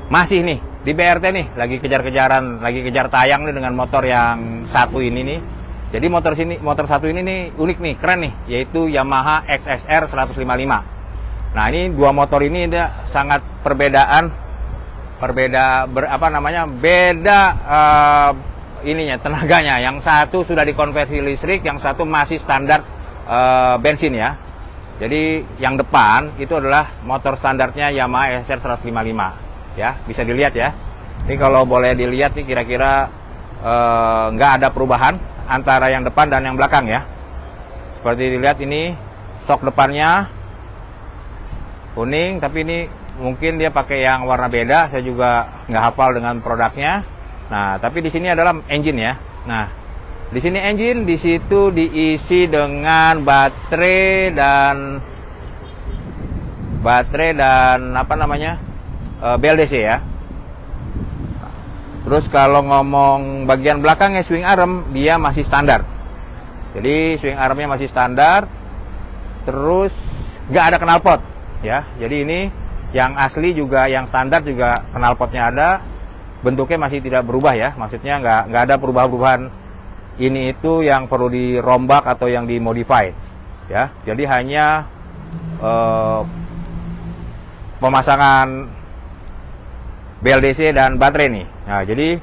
masih nih di BRT nih lagi kejar-kejaran, lagi kejar tayang nih dengan motor yang satu ini nih. Jadi motor satu ini nih unik nih, keren nih, yaitu Yamaha XSR 155. Nah, ini dua motor ini ada sangat beda ininya, tenaganya. Yang satu sudah dikonversi listrik, yang satu masih standar bensin ya. Jadi yang depan itu adalah motor standarnya Yamaha XSR 155 ya, bisa dilihat ya. Ini kalau boleh dilihat nih kira-kira nggak ada perubahan antara yang depan dan yang belakang ya. Seperti dilihat ini sok depannya kuning, tapi ini mungkin dia pakai yang warna beda. Saya juga nggak hafal dengan produknya. Nah, tapi di sini adalah engine ya. Nah, di sini engine, di situ diisi dengan baterai dan apa namanya BLDC ya. Terus kalau ngomong bagian belakangnya swing arm, dia masih standar. Jadi swing armnya masih standar. Terus nggak ada knalpot ya. Jadi ini yang asli juga, yang standar juga knalpotnya ada. Bentuknya masih tidak berubah ya. Maksudnya nggak ada perubahan-perubahan ini itu yang perlu dirombak atau yang dimodify ya. Jadi hanya pemasangan BLDC dan baterai nih. Nah, jadi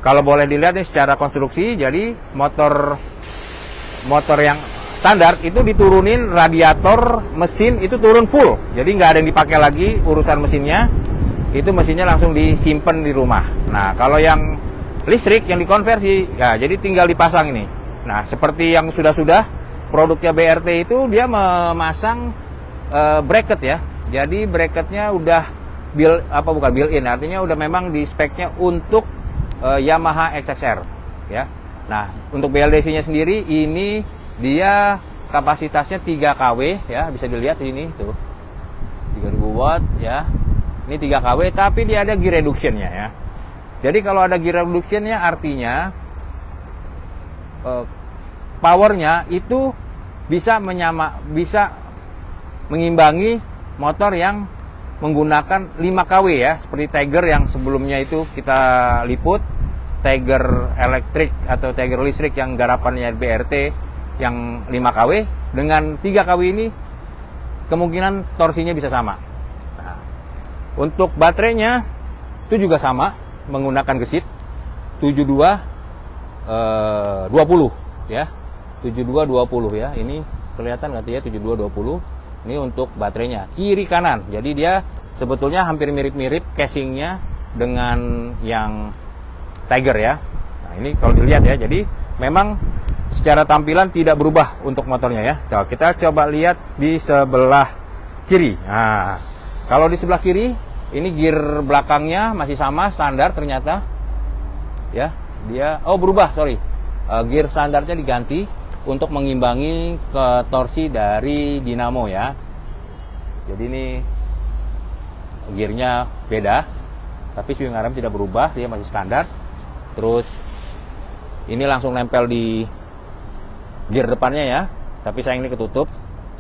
kalau boleh dilihat nih secara konstruksi, jadi motor yang standar itu diturunin radiator, mesin itu turun full. Jadi nggak ada yang dipakai lagi urusan mesinnya. Itu mesinnya langsung disimpan di rumah. Nah, kalau yang listrik yang dikonversi, ya jadi tinggal dipasang ini. Nah, seperti yang sudah-sudah produknya BRT itu dia memasang bracket ya. Jadi bracketnya udah built-in, artinya udah memang di speknya untuk Yamaha XSR ya. Nah, untuk BLDC-nya sendiri ini dia kapasitasnya 3 kW ya, bisa dilihat di sini tuh. 3000 watt ya. Ini 3 kW tapi dia ada gear reduction-nya ya. Jadi kalau ada gear reduction-nya artinya powernya itu bisa mengimbangi motor yang menggunakan 5 kW ya, seperti Tiger yang sebelumnya itu kita liput, Tiger elektrik atau Tiger listrik yang garapannya BRT yang 5 kW dengan 3 kW ini kemungkinan torsinya bisa sama. Nah, untuk baterainya itu juga sama, menggunakan gesit 72 20 ya. 7220 ya. Ini kelihatan nggak ya, 7220. Ini untuk baterainya kiri kanan. Jadi dia sebetulnya hampir mirip-mirip casingnya dengan yang Tiger ya. Nah, ini kalau dilihat ya, jadi memang secara tampilan tidak berubah untuk motornya ya. Nah, kita coba lihat di sebelah kiri. Nah, kalau di sebelah kiri ini gear belakangnya masih sama standar ternyata ya. Dia berubah, sorry. Gear standarnya diganti untuk mengimbangi ke torsi dari dinamo ya. Jadi ini gearnya beda, tapi swing arm tidak berubah, dia masih standar. Terus ini langsung nempel di gear depannya ya, tapi sayang ini ketutup.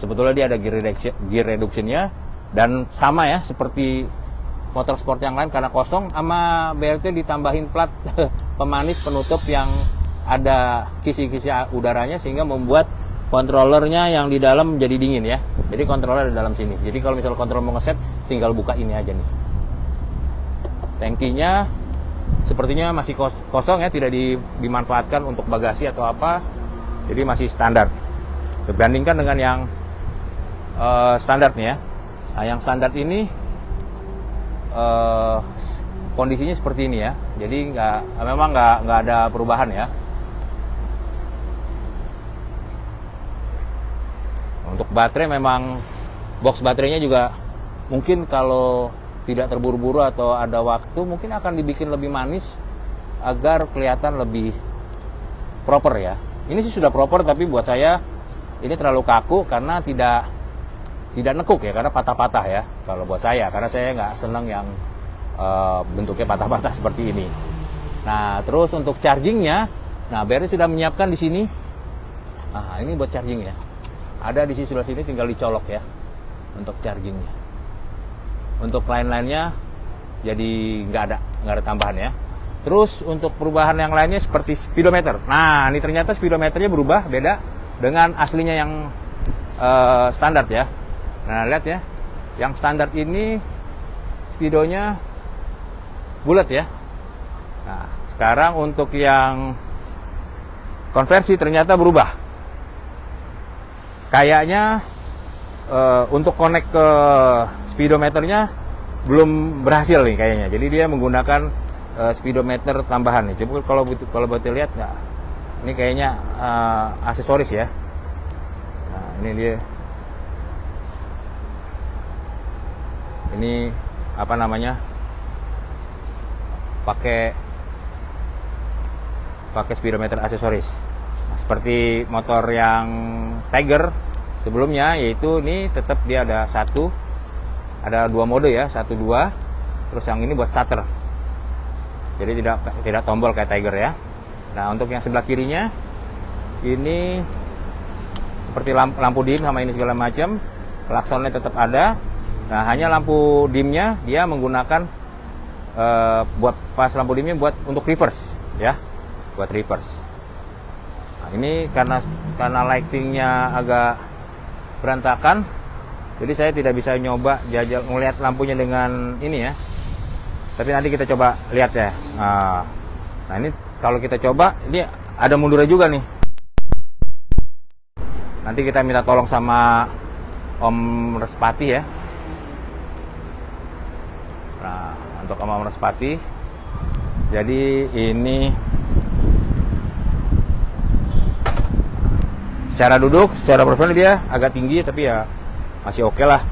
Sebetulnya dia ada gear reduction-nya dan sama ya seperti motor sport yang lain, karena kosong sama BLT ditambahin plat pemanis penutup yang ada kisi-kisi udaranya sehingga membuat kontrolernya yang di dalam jadi dingin ya. Jadi kontroler di dalam sini. Jadi kalau misal kontrol mau ngeset, tinggal buka ini aja nih. Tangkinya sepertinya masih kosong ya, tidak dimanfaatkan untuk bagasi atau apa. Jadi masih standar. Dibandingkan dengan yang standar nih ya. Nah, yang standar ini kondisinya seperti ini ya. Jadi memang nggak ada perubahan ya. Untuk baterai memang box baterainya juga mungkin kalau tidak terburu-buru atau ada waktu mungkin akan dibikin lebih manis agar kelihatan lebih proper ya. Ini sih sudah proper, tapi buat saya ini terlalu kaku karena tidak nekuk ya, karena patah-patah ya kalau buat saya, karena saya nggak seneng yang bentuknya patah-patah seperti ini. Nah, terus untuk chargingnya, nah BRT sudah menyiapkan di sini. Nah, ini buat charging ya. Ada di sisi sebelah sini, tinggal dicolok ya untuk chargingnya. Untuk lain-lainnya jadi nggak ada tambahan ya. Terus untuk perubahan yang lainnya seperti speedometer. Nah, ini ternyata speedometernya berubah, beda dengan aslinya yang standar ya. Nah, lihat ya, yang standar ini speedonya bulat ya. Nah, sekarang untuk yang konversi ternyata berubah. Kayaknya untuk connect ke speedometernya belum berhasil nih kayaknya. Jadi dia menggunakan speedometer tambahan nih. Coba kalau buat lihat, nah, ini kayaknya aksesoris ya. Nah, ini dia. Ini apa namanya? Pakai speedometer aksesoris. Nah, seperti motor yang Tiger sebelumnya, yaitu ini tetap dia ada dua mode ya, 1, 2. Terus yang ini buat starter. Jadi tidak tombol kayak Tiger ya. Nah, untuk yang sebelah kirinya ini seperti lampu dim sama ini segala macam. Klaksonnya tetap ada. Nah, hanya lampu dimnya dia menggunakan buat pas lampu dimnya untuk reverse ya, buat reverse. Nah, ini karena lightingnya agak berantakan, jadi saya tidak bisa nyoba ngelihat lampunya dengan ini ya. Tapi nanti kita coba lihat ya. Nah, ini kalau kita coba, ini ada mundurnya juga nih. Nanti kita minta tolong sama Om Respati ya. Nah, untuk Om Respati, jadi ini secara duduk, secara profil dia agak tinggi, tapi ya masih oke lah.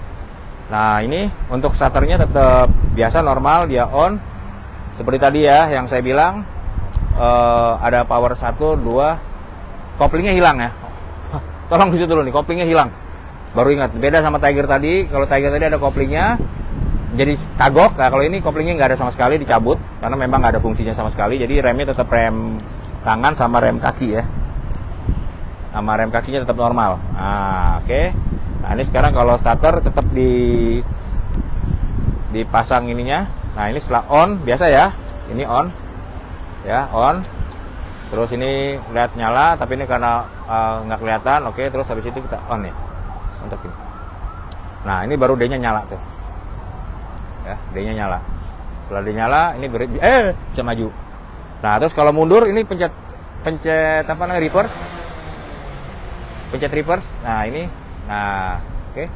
Nah, ini untuk starternya tetap biasa normal, dia on seperti tadi ya yang saya bilang. Ada power 1, 2, koplingnya hilang ya. Tolong disitu dulu nih, koplingnya hilang. Baru ingat, beda sama Tiger tadi. Kalau Tiger tadi ada koplingnya, jadi kagok. Nah, kalau ini koplingnya nggak ada sama sekali, dicabut karena memang nggak ada fungsinya sama sekali. Jadi remnya tetap rem tangan sama rem kaki ya, sama rem kakinya tetap normal. Nah, oke. Nah, ini sekarang kalau starter tetap dipasang ininya. Nah, ini setelah on biasa ya, ini on ya, on. Terus ini lihat nyala, tapi ini karena nggak kelihatan. Oke, terus habis itu kita on nih untuk ini. Nah, ini baru D-nya nyala tuh ya, D-nya nyala. Setelah D nyala, ini bisa maju. Nah, terus kalau mundur ini pencet apa namanya, reverse, pencet reverse. Nah, ini, nah, oke,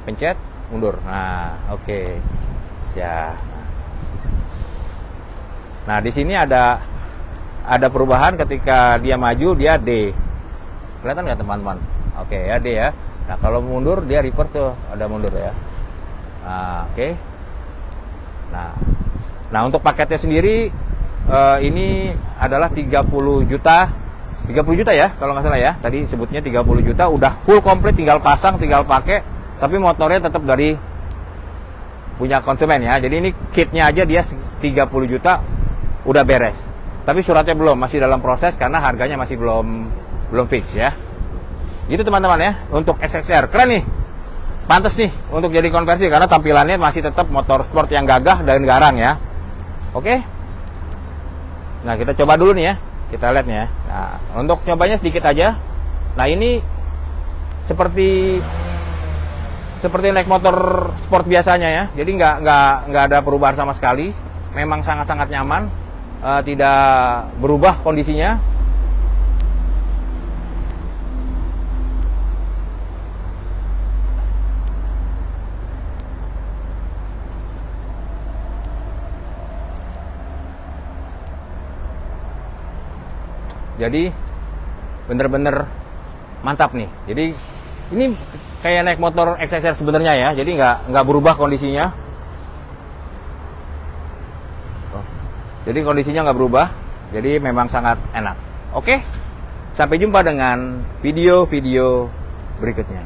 pencet mundur. Nah, oke, siap. Nah, di sini ada perubahan ketika dia maju, dia D. Kelihatan nggak teman-teman? Oke ya, D ya. Nah, kalau mundur dia reverse tuh, ada mundur ya. Nah, oke. Nah, untuk paketnya sendiri ini adalah 30 juta ya kalau nggak salah ya. Tadi sebutnya 30 juta, udah full komplit, tinggal pasang, tinggal pakai. Tapi motornya tetap dari punya konsumen ya. Jadi ini kitnya aja dia 30 juta udah beres. Tapi suratnya belum, masih dalam proses karena harganya masih belum fix ya. Gitu teman-teman ya, untuk XXR keren nih, pantas nih untuk jadi konversi karena tampilannya masih tetap motor sport yang gagah dan garang ya. Oke. Nah, kita coba dulu nih ya, kita lihat nih ya. Nah, untuk nyobanya sedikit aja. Nah, ini seperti naik motor sport biasanya ya. Jadi nggak ada perubahan sama sekali. Memang sangat-sangat nyaman, tidak berubah kondisinya. Jadi bener-bener mantap nih. Jadi ini kayak naik motor XXR sebenarnya ya. Jadi nggak berubah kondisinya. Jadi kondisinya nggak berubah. Jadi memang sangat enak. Oke, sampai jumpa dengan video-video berikutnya.